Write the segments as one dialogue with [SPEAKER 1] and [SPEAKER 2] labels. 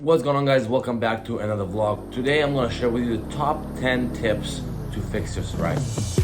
[SPEAKER 1] What's going on, guys? Welcome back to another vlog. Today I'm going to share with you the top 10 tips to fix your psoriasis.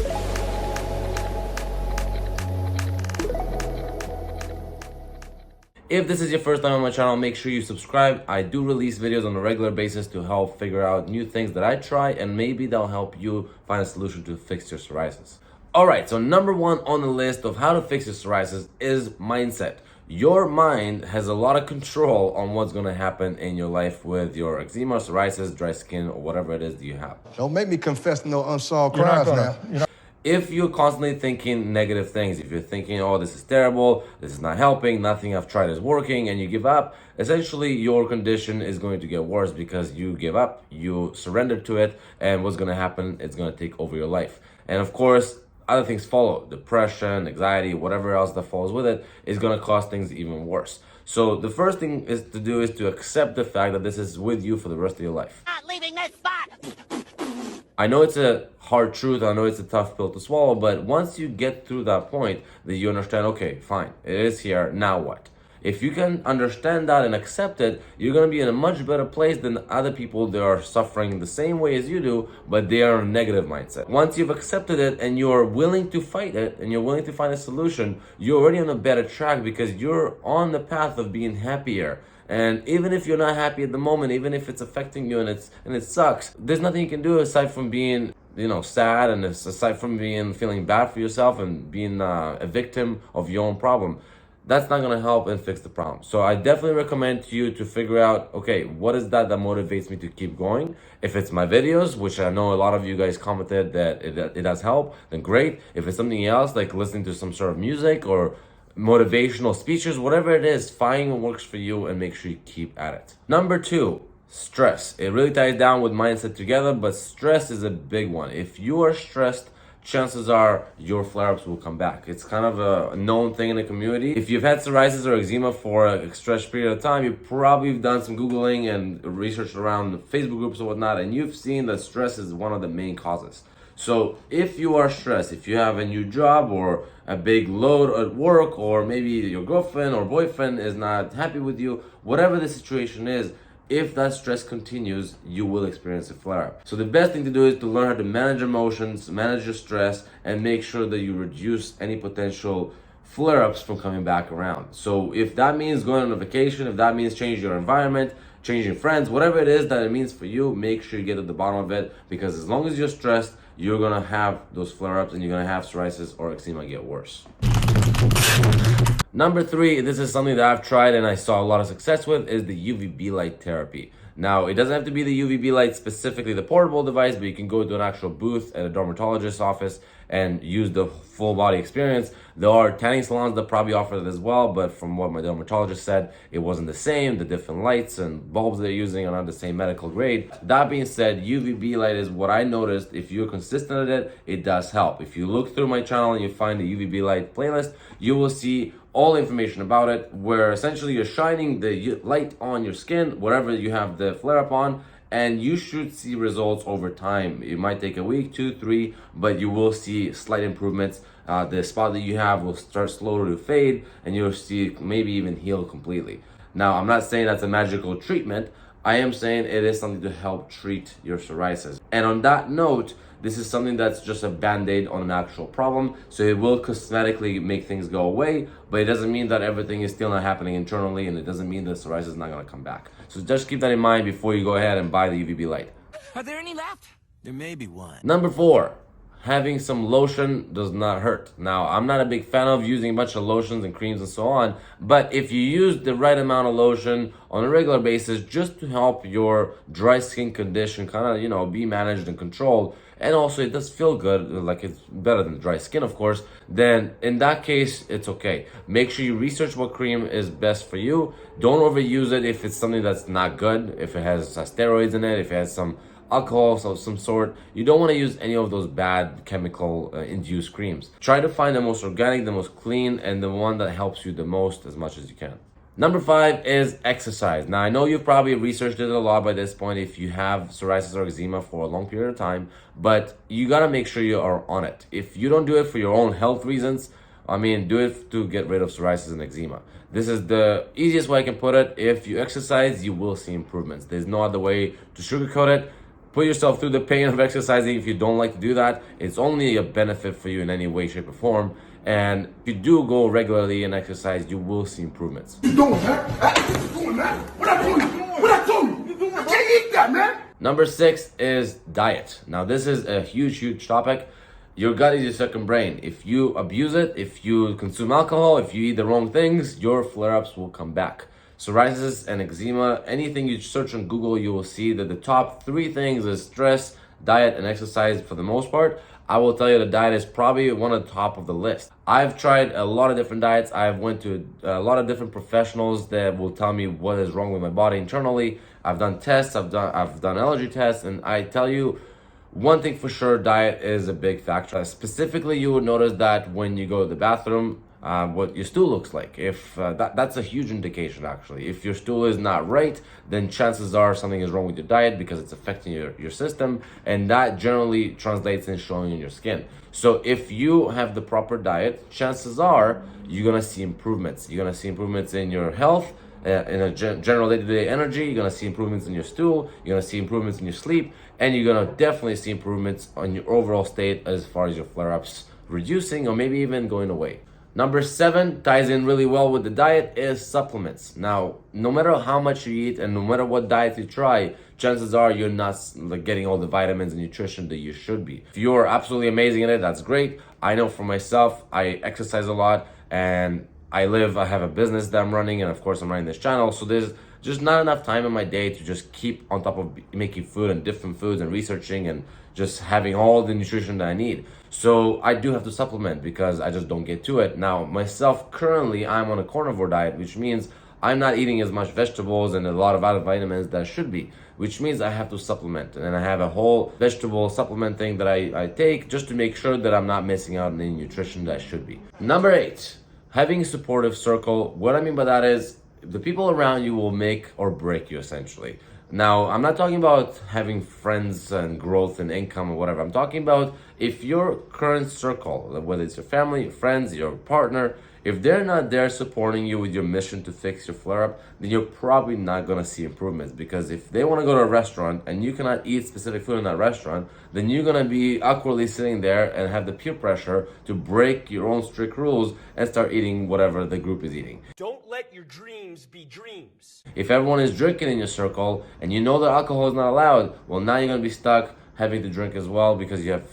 [SPEAKER 1] If this is your first time on my channel, make sure you subscribe. I do release videos on a regular basis to help figure out new things that I try, and maybe they'll help you find a solution to fix your psoriasis. Alright, so number one on the list of how to fix your psoriasis is mindset. Your mind has a lot of control on what's going to happen in your life with your eczema, psoriasis, dry skin, or whatever it is that you have.
[SPEAKER 2] Don't make me confess no unsolved crimes now.
[SPEAKER 1] If you're constantly thinking negative things, if you're thinking, oh, this is terrible, this is not helping, nothing I've tried is working, and you give up, essentially your condition is going to get worse because you give up, you surrender to it, and what's going to happen, it's going to take over your life. And of course, other things follow. Depression, anxiety, whatever else that follows with it is going to cause things even worse. So the first thing is to accept the fact that this is with you for the rest of your life.
[SPEAKER 3] Not leaving this spot!
[SPEAKER 1] I know it's a hard truth, I know it's a tough pill to swallow, but once you get through that point, that you understand, okay, fine, it is here, now what? If you can understand that and accept it, you're going to be in a much better place than other people that are suffering the same way as you do, but they are in a negative mindset. Once you've accepted it and you're willing to fight it and you're willing to find a solution, you're already on a better track because you're on the path of being happier. And even if you're not happy at the moment, even if it's affecting you and it sucks, there's nothing you can do aside from being sad, and aside from feeling bad for yourself and being a victim of your own problem. That's not going to help and fix the problem. So I definitely recommend to you to figure out, okay, what is that motivates me to keep going? If it's my videos, which I know a lot of you guys commented that it does help, then great. If it's something else, like listening to some sort of music or motivational speeches, whatever it is, find what works for you and make sure you keep at it. Number two, stress. It really ties down with mindset together, but stress is a big one. If you are stressed, chances are your flare-ups will come back. It's kind of a known thing in the community. If you've had psoriasis or eczema for a stretched period of time, you probably have done some Googling and research around Facebook groups or whatnot, and you've seen that stress is one of the main causes. So if you are stressed, if you have a new job or a big load at work, or maybe your girlfriend or boyfriend is not happy with you, whatever the situation is, if that stress continues, you will experience a flare-up. So the best thing to do is to learn how to manage emotions, manage your stress, and make sure that you reduce any potential flare-ups from coming back around. So if that means going on a vacation, if that means changing your environment, changing friends, whatever it is that it means for you, make sure you get to the bottom of it, because as long as you're stressed, you're gonna have those flare-ups and you're gonna have psoriasis or eczema get worse. Number three, this is something that I've tried and I saw a lot of success with, is the UVB light therapy. Now, it doesn't have to be the UVB light, specifically the portable device, but you can go to an actual booth at a dermatologist's office and use the full body experience. There are tanning salons that probably offer that as well, but from what my dermatologist said, it wasn't the same. The different lights and bulbs they're using are not the same medical grade. That being said, UVB light is what I noticed. If you're consistent at it, it does help. If you look through my channel and you find the UVB light playlist, you will see all information about it, where essentially you're shining the light on your skin, wherever you have the flare-up on, and you should see results over time. It might take a week, 2, 3, but you will see slight improvements. The spot that you have will start slowly to fade, and you'll see maybe even heal completely. Now, I'm not saying that's a magical treatment. I am saying it is something to help treat your psoriasis. And on that note, this is something that's just a band-aid on an actual problem. So it will cosmetically make things go away, but it doesn't mean that everything is still not happening internally, and it doesn't mean that psoriasis is not going to come back. So just keep that in mind before you go ahead and buy the UVB light.
[SPEAKER 3] Are there any left? There may be one.
[SPEAKER 1] Number four, having some lotion does not hurt. Now, I'm not a big fan of using a bunch of lotions and creams and so on, but if you use the right amount of lotion on a regular basis just to help your dry skin condition kind of, be managed and controlled, and also it does feel good, like it's better than dry skin, of course, then in that case, it's okay. Make sure you research what cream is best for you. Don't overuse it if it's something that's not good, if it has steroids in it, if it has some alcohol of some sort. You don't want to use any of those bad chemical induced creams. Try to find the most organic, the most clean, and the one that helps you the most as much as you can. Number 5 is exercise. Now, I know you've probably researched it a lot by this point if you have psoriasis or eczema for a long period of time, but you gotta make sure you are on it. If you don't do it for your own health reasons, I mean, do it to get rid of psoriasis and eczema. This is the easiest way I can put it. If you exercise, you will see improvements. There's no other way to sugarcoat it. Put yourself through the pain of exercising. If you don't like to do that, it's only a benefit for you in any way, shape, or form. And if you do go regularly and exercise, you will see improvements.
[SPEAKER 2] What you doing, man? What you doing, man? What I told you? What I told you? I can't eat that, man.
[SPEAKER 1] Number 6 is diet. Now, this is a huge topic. Your gut is your second brain. If you abuse it, if you consume alcohol, if you eat the wrong things, your flare-ups will come back. Psoriasis and eczema, anything you search on Google, you will see that the top 3 things is stress, diet, and exercise for the most part. I will tell you the diet is probably one of the top of the list. I've tried a lot of different diets. I've went to a lot of different professionals that will tell me what is wrong with my body internally. I've done tests, I've done allergy tests, and I tell you, one thing for sure, diet is a big factor. Specifically, you would notice that when you go to the bathroom, what your stool looks like. If that's a huge indication, actually. If your stool is not right, then chances are something is wrong with your diet because it's affecting your system, and that generally translates in showing in your skin. So if you have the proper diet, chances are you're gonna see improvements. You're gonna see improvements in your health, in a general day-to-day energy. You're gonna see improvements in your stool. You're gonna see improvements in your sleep, and you're gonna definitely see improvements on your overall state as far as your flare-ups reducing or maybe even going away. Number 7 ties in really well with the diet is supplements. Now, no matter how much you eat and no matter what diet you try, chances are you're not getting all the vitamins and nutrition that you should be. If you're absolutely amazing at it, that's great. I know for myself, I exercise a lot and I have a business that I'm running, and of course I'm running this channel, so there's just not enough time in my day to just keep on top of making food and different foods and researching and just having all the nutrition that I need. So I do have to supplement because I just don't get to it. Now, myself, currently, I'm on a carnivore diet, which means I'm not eating as much vegetables and a lot of other vitamins that I should be, which means I have to supplement. And I have a whole vegetable supplement thing that I take just to make sure that I'm not missing out on any nutrition that I should be. Number 8, having a supportive circle. What I mean by that is the people around you will make or break you, essentially. Now, I'm not talking about having friends and growth and income or whatever. I'm talking about if your current circle, whether it's your family, your friends, your partner, if they're not there supporting you with your mission to fix your flare-up, then you're probably not going to see improvements. Because if they want to go to a restaurant and you cannot eat specific food in that restaurant, then you're going to be awkwardly sitting there and have the peer pressure to break your own strict rules and start eating whatever the group is eating.
[SPEAKER 4] Don't let your dreams be dreams.
[SPEAKER 1] If everyone is drinking in your circle and you know that alcohol is not allowed, well, now you're going to be stuck having to drink as well because you have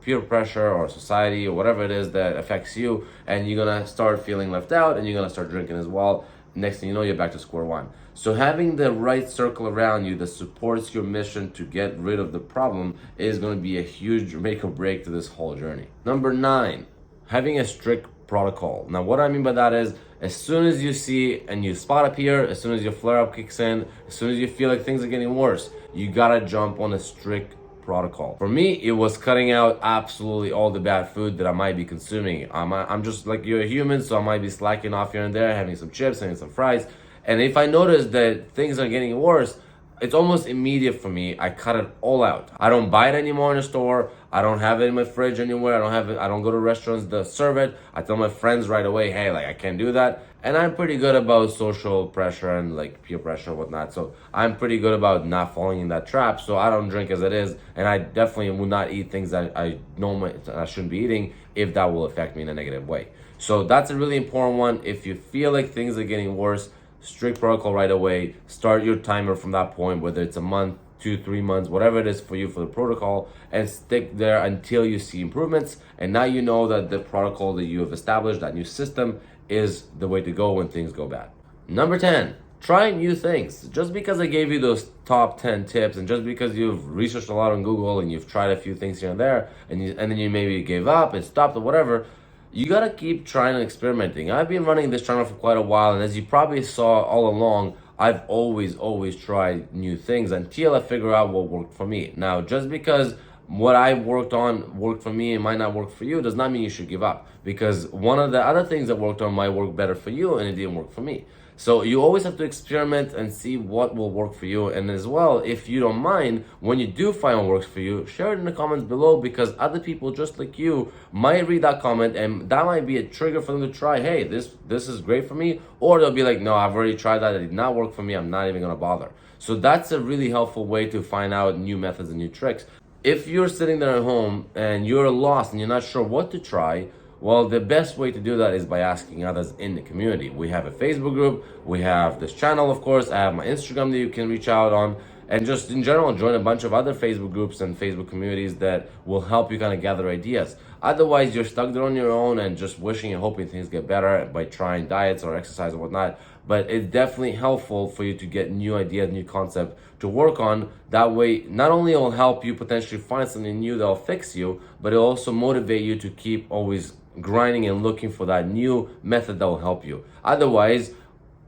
[SPEAKER 1] peer pressure or society or whatever it is that affects you, and you're going to start feeling left out and you're going to start drinking as well. Next thing you know, you're back to square one. So having the right circle around you that supports your mission to get rid of the problem is going to be a huge make or break to this whole journey. Number 9, having a strict protocol. Now, what I mean by that is, as soon as you see a new spot appear, as soon as your flare-up kicks in, as soon as you feel like things are getting worse, you gotta jump on a strict protocol. For me, it was cutting out absolutely all the bad food that I might be consuming. I'm just like, you're a human, so I might be slacking off here and there, having some chips, having some fries. And if I notice that things are getting worse, it's almost immediate for me. I cut it all out. I don't buy it anymore in the store. I don't have it in my fridge anywhere. I don't go to restaurants that serve it. I tell my friends right away, hey, I can't do that. And I'm pretty good about social pressure and peer pressure and whatnot. So I'm pretty good about not falling in that trap. So I don't drink as it is. And I definitely will not eat things that I know I shouldn't be eating if that will affect me in a negative way. So that's a really important one. If you feel like things are getting worse, strict protocol right away. Start your timer from that point, whether it's a month, 2-3 months, whatever it is for you for the protocol, and stick there until you see improvements. And now you know that the protocol that you have established, that new system, is the way to go when things go bad. Number 10, try new things. Just because I gave you those top 10 tips, and just because you've researched a lot on Google and you've tried a few things here and there, and then you maybe gave up and stopped or whatever, you gotta keep trying and experimenting. I've been running this channel for quite a while, and as you probably saw all along, I've always tried new things until I figure out what worked for me. Now, just because what I worked on worked for me and might not work for you does not mean you should give up, because one of the other things that worked on might work better for you and it didn't work for me. So you always have to experiment and see what will work for you. And as well, if you don't mind, when you do find what works for you, share it in the comments below, because other people just like you might read that comment and that might be a trigger for them to try, hey, this is great for me. Or they'll be like, no, I've already tried that, it did not work for me, I'm not even gonna bother. So that's a really helpful way to find out new methods and new tricks. If you're sitting there at home and you're lost and you're not sure what to try, well, the best way to do that is by asking others in the community. We have a Facebook group, we have this channel, of course, I have my Instagram that you can reach out on, and just in general, join a bunch of other Facebook groups and Facebook communities that will help you kind of gather ideas. Otherwise, you're stuck there on your own and just wishing and hoping things get better by trying diets or exercise or whatnot. But it's definitely helpful for you to get new ideas, new concept to work on. That way, not only it will help you potentially find something new that will fix you, but it'll also motivate you to keep always grinding and looking for that new method that will help you. Otherwise,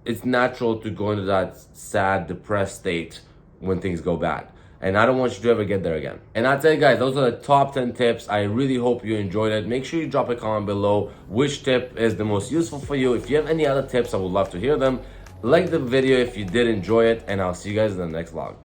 [SPEAKER 1] it's natural to go into that sad, depressed state when things go bad. And I don't want you to ever get there again. And that's it, guys. Those are the top 10 tips. I really hope you enjoyed it. Make sure you drop a comment below which tip is the most useful for you. If you have any other tips, I would love to hear them. Like the video if you did enjoy it, and I'll see you guys in the next vlog.